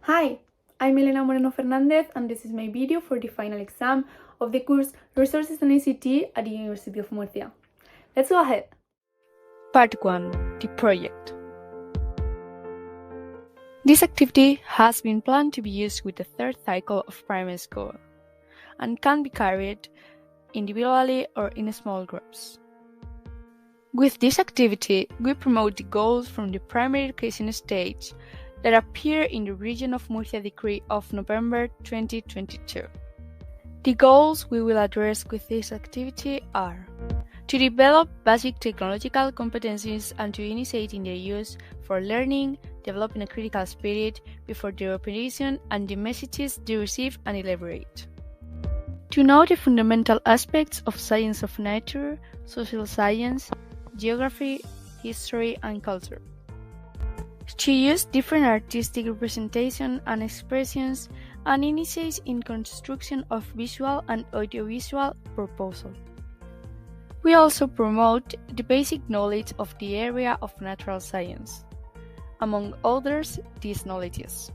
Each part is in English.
Hi, I'm Elena Moreno Fernández and this is my video for the final exam of the course Resources and ICT at the University of Murcia. Let's go ahead. Part 1. The project. This activity has been planned to be used with the third cycle of primary school and can be carried individually or in small groups. With this activity, we promote the goals from the primary education stage that appear in the Region of Murcia Decree of November 2022. The goals we will address with this activity are to develop basic technological competencies and to initiate in their use for learning, developing a critical spirit before their operation and the messages they receive and elaborate. To know the fundamental aspects of science of nature, social science, geography, history, and culture. To use different artistic representation and expressions and initiate in construction of visual and audiovisual proposal. We also promote the basic knowledge of the area of natural science, among others these knowledges.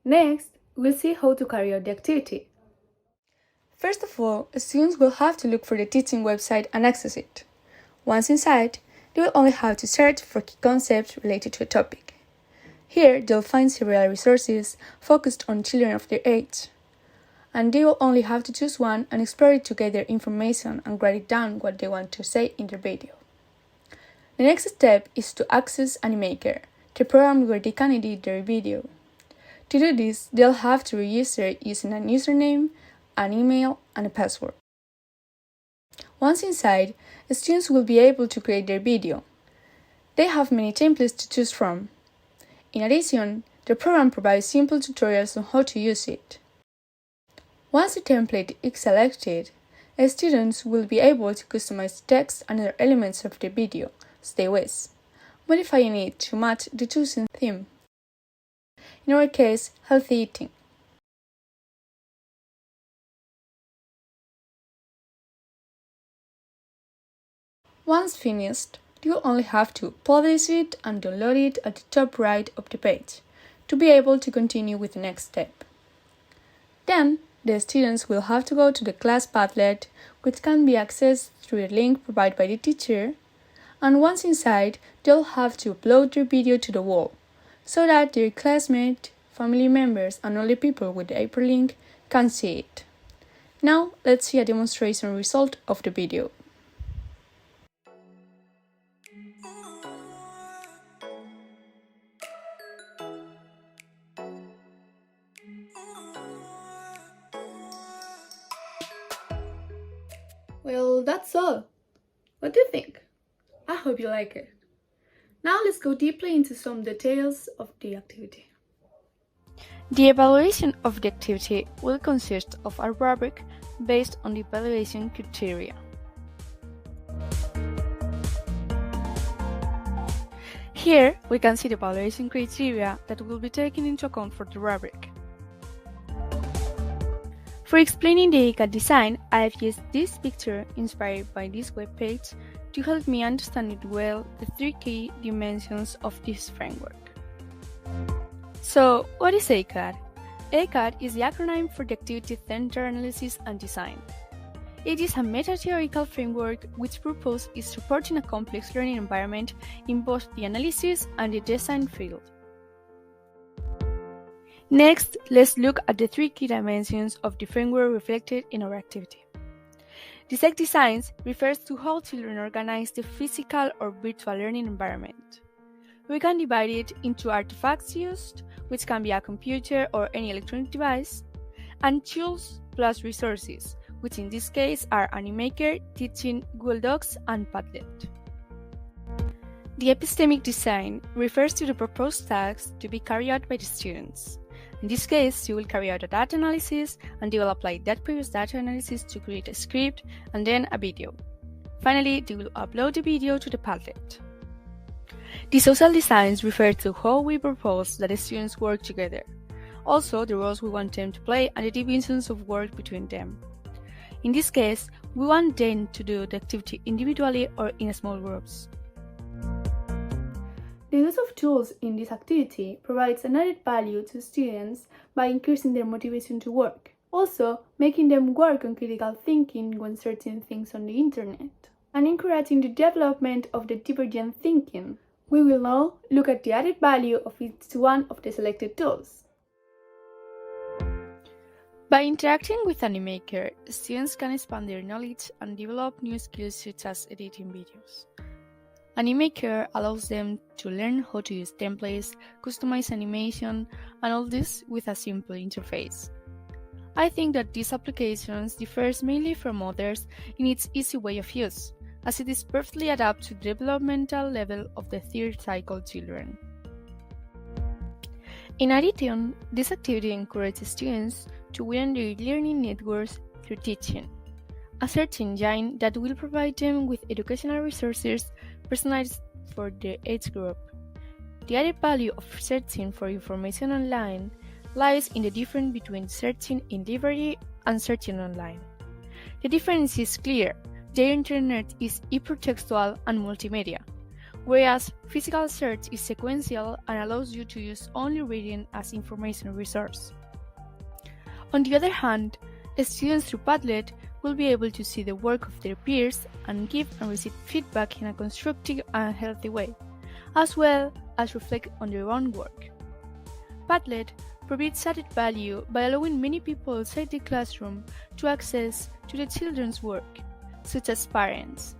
Next, we'll see how to carry out the activity. First of all, students will have to look for the teaching website and access it. Once inside, they will only have to search for key concepts related to a topic. Here, they'll find several resources focused on children of their age. And they will only have to choose one and explore it to get their information and write it down what they want to say in their video. The next step is to access Animaker, the program where they can edit their video. To do this, they'll have to register using a username, an email, and a password. Once inside, students will be able to create their video. They have many templates to choose from. In addition, the program provides simple tutorials on how to use it. Once the template is selected, students will be able to customize text and other elements of the video as they wish, modifying it to match the chosen theme. In our case, healthy eating. Once finished, you only have to publish it and download it at the top right of the page to be able to continue with the next step. Then, the students will have to go to the class Padlet, which can be accessed through the link provided by the teacher, and once inside, they'll have to upload their video to the wall, so that their classmates, family members, and other people with the hyperlink can see it. Now, let's see a demonstration result of the video. Well, that's all. What do you think? I hope you like it. Now let's go deeply into some details of the activity. The evaluation of the activity will consist of a rubric based on the evaluation criteria. Here we can see the evaluation criteria that will be taken into account for the rubric. For explaining the ECAD design, I have used this picture inspired by this webpage to help me understand it well the three key dimensions of this framework. So, what is ECAD? ECAD is the acronym for the Activity Center Analysis and Design. It is a meta-theoretical framework which purpose is supporting a complex learning environment in both the analysis and the design field. Next, let's look at the three key dimensions of the framework reflected in our activity. The SEC designs refers to how children organize the physical or virtual learning environment. We can divide it into artifacts used, which can be a computer or any electronic device, and tools plus resources, which in this case are Animaker, Teaching, Google Docs, and Padlet. The epistemic design refers to the proposed tasks to be carried out by the students. In this case, you will carry out a data analysis and they will apply that previous data analysis to create a script and then a video. Finally, they will upload the video to the Padlet. The social designs refer to how we propose that the students work together, also the roles we want them to play and the divisions of work between them. In this case, we want them to do the activity individually or in small groups. The use of tools in this activity provides an added value to students by increasing their motivation to work, also making them work on critical thinking when searching things on the internet, and encouraging the development of the divergent thinking. We will now look at the added value of each one of the selected tools. By interacting with Animaker, students can expand their knowledge and develop new skills such as editing videos. Animaker allows them to learn how to use templates, customize animation, and all this with a simple interface. I think that these applications differs mainly from others in its easy way of use, as it is perfectly adapted to the developmental level of the third cycle children. In addition, this activity encourages students to widen their learning networks through teaching, a search engine that will provide them with educational resources personalized for their age group. The added value of searching for information online lies in the difference between searching in library and searching online. The difference is clear. The internet is hypertextual and multimedia, whereas physical search is sequential and allows you to use only reading as information resource. On the other hand, students through Padlet will be able to see the work of their peers and give and receive feedback in a constructive and healthy way, as well as reflect on their own work. Padlet provides added value by allowing many people outside the classroom to access to the children's work, such as parents,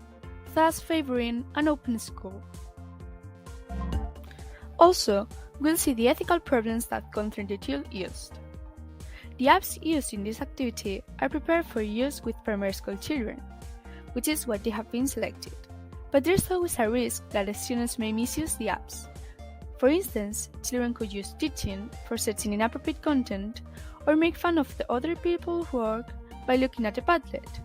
thus favoring an open school. Also, we'll see the ethical problems that concern the tool used. The apps used in this activity are prepared for use with primary school children, which is why they have been selected. But there's always a risk that the students may misuse the apps. For instance, children could use teaching for searching inappropriate content or make fun of the other people's work by looking at the Padlet.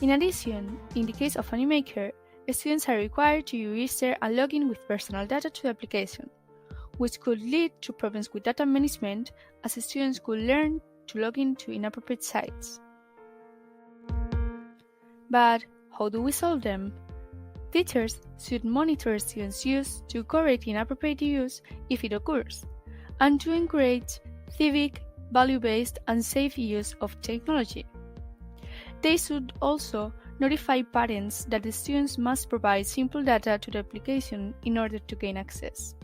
In addition, in the case of Animaker, students are required to register and log in with personal data to the application, which could lead to problems with data management as students could learn to log into inappropriate sites. But how do we solve them? Teachers should monitor students' use to correct inappropriate use if it occurs, and to encourage civic, value-based, and safe use of technology. They should also notify parents that the students must provide simple data to the application in order to gain access.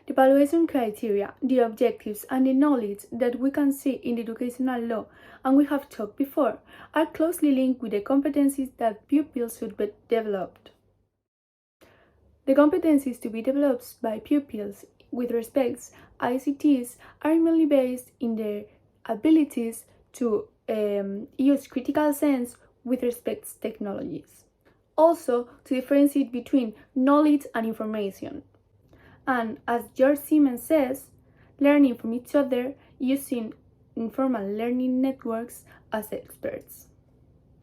The evaluation criteria, the objectives, and the knowledge that we can see in the educational law and we have talked before are closely linked with the competencies that pupils should be developed. The competencies to be developed by pupils with respect to ICTs are mainly based in their abilities to use critical sense with respect to technologies. Also, to differentiate between knowledge and information. And as George Siemens says, learning from each other using informal learning networks as experts.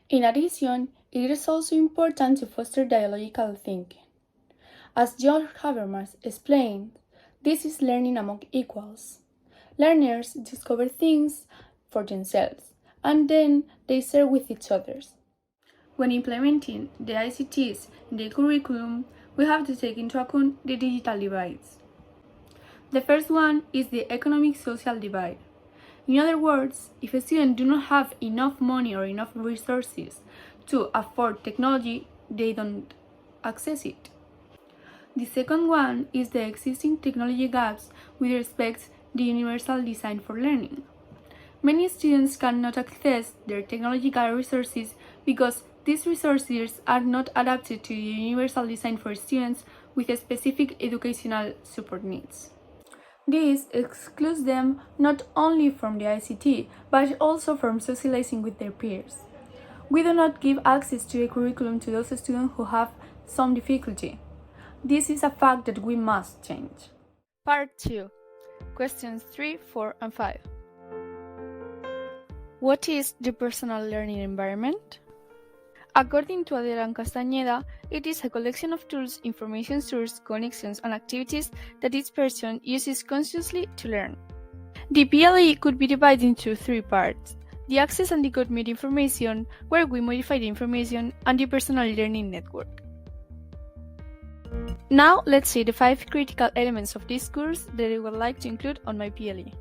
In addition, it is also important to foster dialogical thinking. As George Habermas explained, this is learning among equals. Learners discover things for themselves, and then they share with each other. When implementing the ICTs in the curriculum, we have to take into account the digital divides. The first one is the economic-social divide. In other words, if a student do not have enough money or enough resources to afford technology, they don't access it. The second one is the existing technology gaps with respect to the universal design for learning. Many students cannot access their technological resources because these resources are not adapted to the universal design for students with specific educational support needs. This excludes them not only from the ICT, but also from socializing with their peers. We do not give access to the curriculum to those students who have some difficulty. This is a fact that we must change. Part 2. Questions 3, 4, and 5. What is the personal learning environment? According to Adela and Castañeda, it is a collection of tools, information sources, connections, and activities that each person uses consciously to learn. The PLE could be divided into 3 parts: the access and decode meta information, where we modify the information, and the personal learning network. Now let's see the 5 critical elements of this course that I would like to include on my PLE.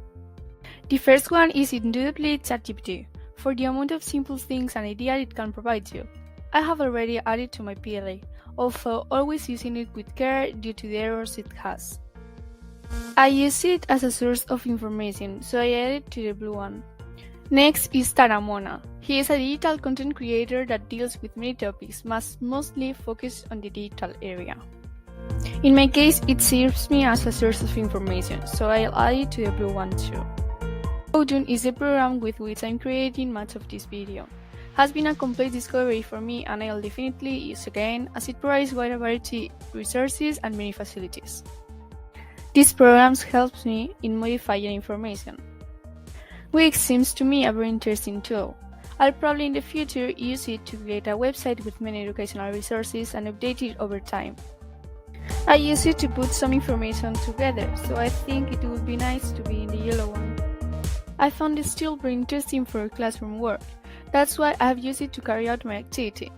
The first one is indubitably ChatGPT, for the amount of simple things and ideas it can provide you. I have already added to my PLA, although always using it with care due to the errors it has. I use it as a source of information, so I added to the blue one. Next is Taramona. He is a digital content creator that deals with many topics, mostly focused on the digital area. In my case, it serves me as a source of information, so I'll add it to the blue one too. Odun is the program with which I'm creating much of this video. Has been a complete discovery for me, and I'll definitely use again as it provides wide variety resources and many facilities. These programs help me in modifying information. Wix seems to me a very interesting tool. I'll probably in the future use it to create a website with many educational resources and update it over time. I use it to put some information together, so I think it would be nice to be in the yellow one. I found it still very interesting for classroom work. That's why I have used it to carry out my activity.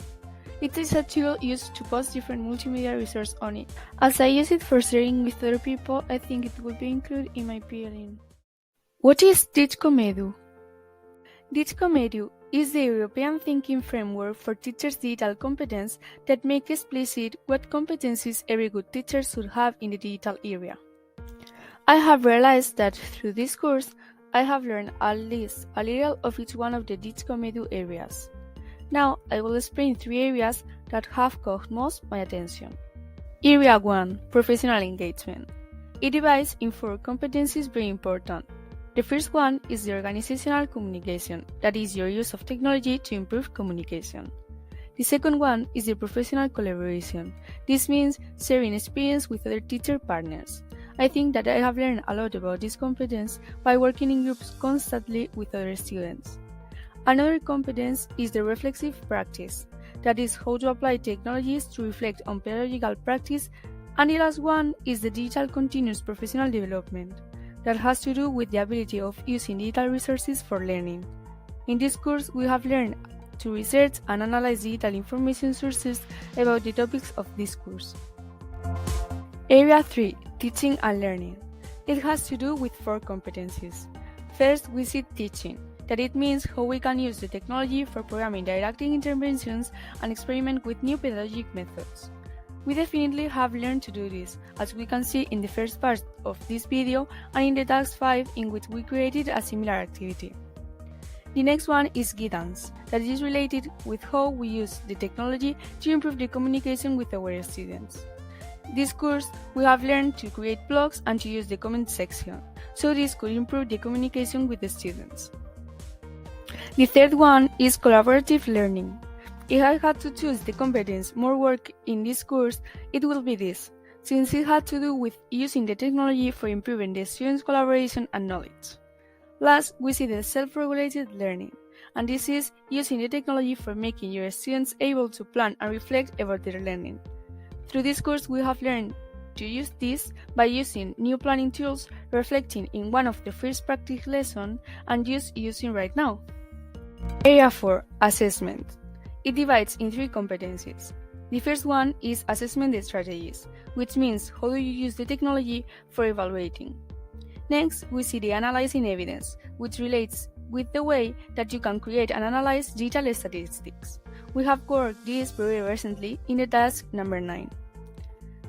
It is a tool used to post different multimedia resources on it. As I use it for sharing with other people, I think it will be included in my PLN. What is DigiComedu? DigiComedu is the European thinking framework for teachers' digital competence that makes explicit what competencies every good teacher should have in the digital area. I have realized that through this course, I have learned at least a little of each one of the DigiComedu areas. Now I will explain 3 areas that have caught most my attention. Area 1. Professional engagement. It divides in 4 competencies very important. The first one is the organizational communication, that is your use of technology to improve communication. The second one is the professional collaboration. This means sharing experience with other teacher partners. I think that I have learned a lot about this competence by working in groups constantly with other students. Another competence is the reflexive practice, that is how to apply technologies to reflect on pedagogical practice, and the last one is the digital continuous professional development, that has to do with the ability of using digital resources for learning. In this course, we have learned to research and analyze digital information sources about the topics of this course. Area 3. Teaching and learning. It has to do with 4 competencies. First, we see teaching, that it means how we can use the technology for programming didactic interventions and experiment with new pedagogic methods. We definitely have learned to do this, as we can see in the first part of this video and in the task 5 in which we created a similar activity. The next one is guidance, that is related with how we use the technology to improve the communication with our students. This course, we have learned to create blogs and to use the comment section, so this could improve the communication with the students. The third one is collaborative learning. If I had to choose the competence more work in this course, it will be this, since it had to do with using the technology for improving the students' collaboration and knowledge. Last, we see the self-regulated learning, and this is using the technology for making your students able to plan and reflect about their learning. Through this course, we have learned to use this by using new planning tools, reflecting in one of the first practice lessons and using right now. Area 4. Assessment. It divides in 3 competencies. The first one is assessment strategies, which means how do you use the technology for evaluating. Next, we see the analyzing evidence, which relates with the way that you can create and analyze digital statistics. We have worked this very recently in the task number 9.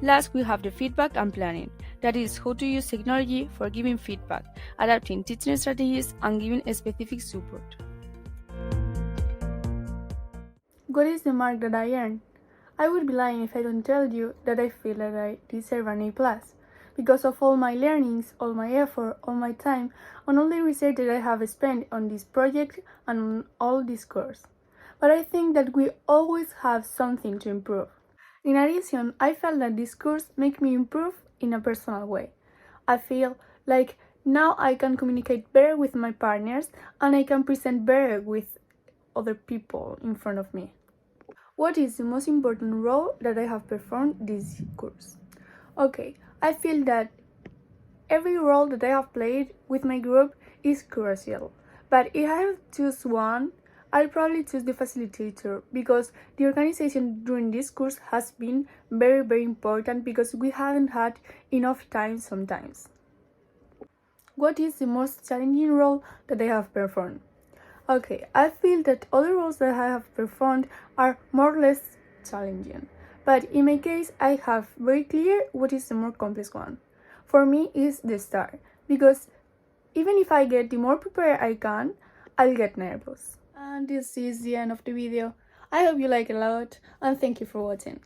Last, we have the feedback and planning, that is how to use technology for giving feedback, adapting teaching strategies, and giving specific support. What is the mark that I earned? I would be lying if I don't tell you that I feel that I deserve an A+, because of all my learnings, all my effort, all my time, and all the research that I have spent on this project and on all this course. But I think that we always have something to improve. In addition, I felt that this course makes me improve in a personal way. I feel like now I can communicate better with my partners and I can present better with other people in front of me. What is the most important role that I have performed this course? Okay, I feel that every role that I have played with my group is crucial, But if I have to choose one, I'll probably choose the facilitator because the organization during this course has been very important because we haven't had enough time sometimes. What is the most challenging role that I have performed? Okay, I feel that other roles that I have performed are more or less challenging, but in my case I have very clear what is the more complex one. For me is the star, because even if I get the more prepared I can, I'll get nervous. And this is the end of the video. I hope you like it a lot and thank you for watching.